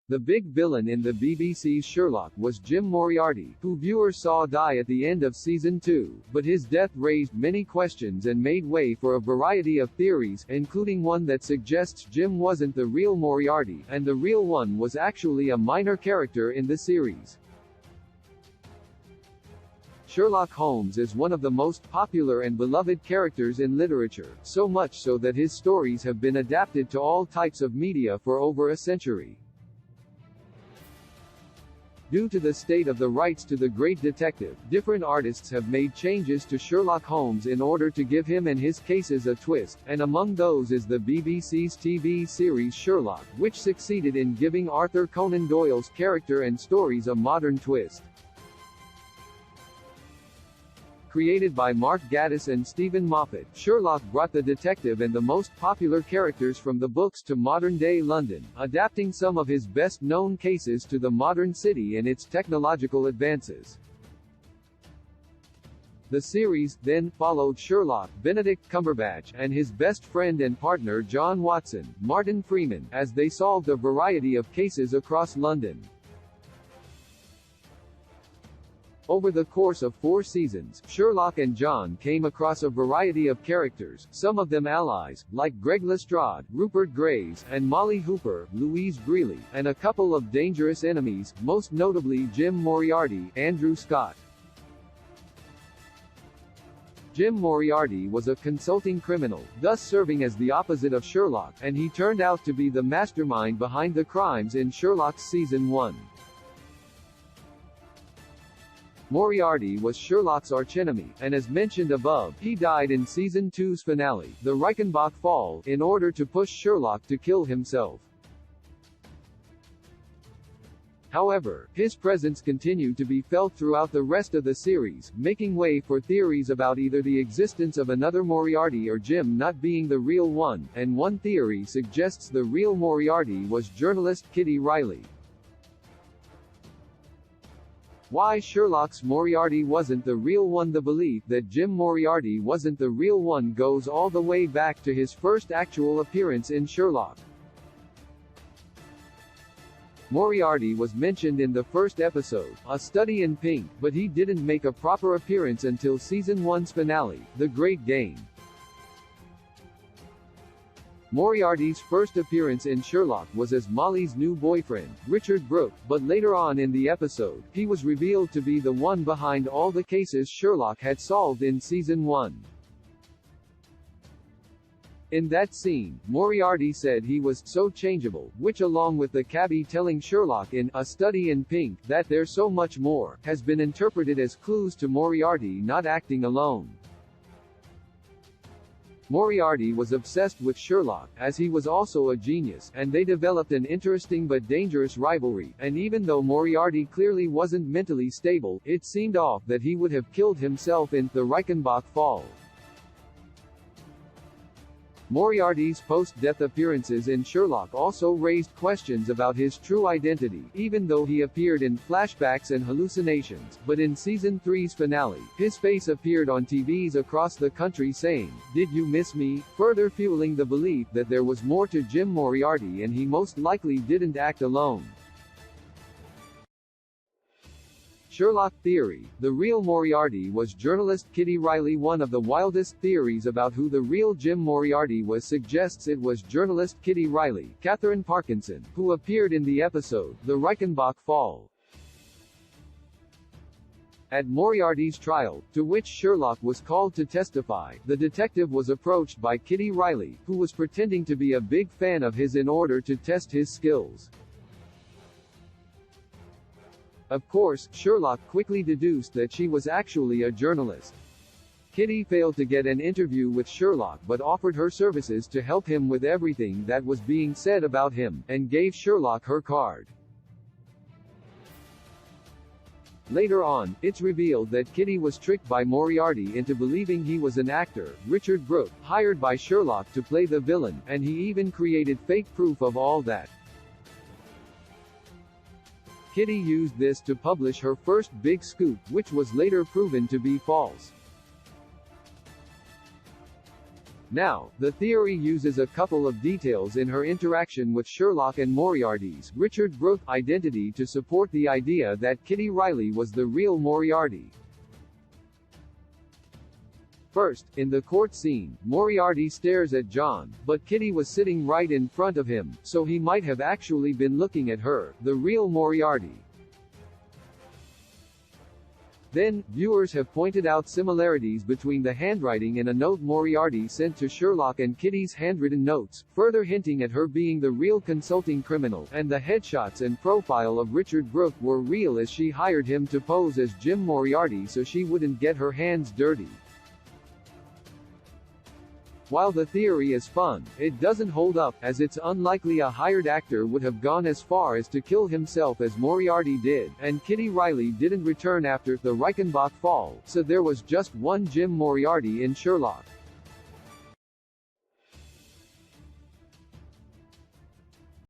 The big villain in the BBC's Sherlock was Jim Moriarty, who viewers saw die at the end of season 2, but his death raised many questions and made way for a variety of theories, including one that suggests Jim wasn't the real Moriarty, and the real one was actually a minor character in the series. Sherlock Holmes is one of the most popular and beloved characters in literature, so much so that his stories have been adapted to all types of media for over a century. Due to the state of the rights to the great detective, different artists have made changes to Sherlock Holmes in order to give him and his cases a twist, and among those is the BBC's TV series Sherlock, which succeeded in giving Arthur Conan Doyle's character and stories a modern twist. Created by Mark Gatiss and Stephen Moffat, Sherlock brought the detective and the most popular characters from the books to modern-day London, adapting some of his best-known cases to the modern city and its technological advances. The series, then, followed Sherlock, Benedict Cumberbatch, and his best friend and partner John Watson, Martin Freeman, as they solved a variety of cases across London. Over the course of 4 seasons, Sherlock and John came across a variety of characters, some of them allies, like Greg Lestrade, Rupert Graves, and Molly Hooper, Louise Greeley, and a couple of dangerous enemies, most notably Jim Moriarty, Andrew Scott. Jim Moriarty was a consulting criminal, thus serving as the opposite of Sherlock, and he turned out to be the mastermind behind the crimes in Sherlock's Season 1. Moriarty was Sherlock's archenemy, and as mentioned above, he died in Season 2's finale, the Reichenbach Fall, in order to push Sherlock to kill himself. However, his presence continued to be felt throughout the rest of the series, making way for theories about either the existence of another Moriarty or Jim not being the real one, and one theory suggests the real Moriarty was journalist Kitty Riley. Why Sherlock's Moriarty wasn't the real one? The belief that Jim Moriarty wasn't the real one goes all the way back to his first actual appearance in Sherlock. Moriarty was mentioned in the first episode, A Study in Pink, but he didn't make a proper appearance until Season 1's finale, The Great Game. Moriarty's first appearance in Sherlock was as Molly's new boyfriend, Richard Brooke, but later on in the episode, he was revealed to be the one behind all the cases Sherlock had solved in Season 1. In that scene, Moriarty said he was so changeable, which along with the cabbie telling Sherlock in A Study in Pink that there's so much more, has been interpreted as clues to Moriarty not acting alone. Moriarty was obsessed with Sherlock, as he was also a genius, and they developed an interesting but dangerous rivalry, and even though Moriarty clearly wasn't mentally stable, it seemed off that he would have killed himself in The Reichenbach Fall. Moriarty's post-death appearances in Sherlock also raised questions about his true identity, even though he appeared in flashbacks and hallucinations, but in Season 3's finale, his face appeared on TVs across the country saying, "Did you miss me?" further fueling the belief that there was more to Jim Moriarty and he most likely didn't act alone. Sherlock theory. The real Moriarty was journalist Kitty Riley. One of the wildest theories about who the real Jim Moriarty was suggests it was journalist Kitty Riley, Catherine Parkinson, who appeared in the episode, The Reichenbach Fall. At Moriarty's trial, to which Sherlock was called to testify, the detective was approached by Kitty Riley, who was pretending to be a big fan of his in order to test his skills. Of course, Sherlock quickly deduced that she was actually a journalist. Kitty failed to get an interview with Sherlock but offered her services to help him with everything that was being said about him, and gave Sherlock her card. Later on, it's revealed that Kitty was tricked by Moriarty into believing he was an actor, Richard Brooke, hired by Sherlock to play the villain, and he even created fake proof of all that. Kitty used this to publish her first big scoop, which was later proven to be false. Now, the theory uses a couple of details in her interaction with Sherlock and Moriarty's Richard Brooke identity to support the idea that Kitty Riley was the real Moriarty. First, in the court scene, Moriarty stares at John, but Kitty was sitting right in front of him, so he might have actually been looking at her, the real Moriarty. Then, viewers have pointed out similarities between the handwriting in a note Moriarty sent to Sherlock and Kitty's handwritten notes, further hinting at her being the real consulting criminal, and the headshots and profile of Richard Brooke were real as she hired him to pose as Jim Moriarty so she wouldn't get her hands dirty. While the theory is fun, it doesn't hold up, as it's unlikely a hired actor would have gone as far as to kill himself as Moriarty did, and Kitty Riley didn't return after the Reichenbach fall, so there was just one Jim Moriarty in Sherlock.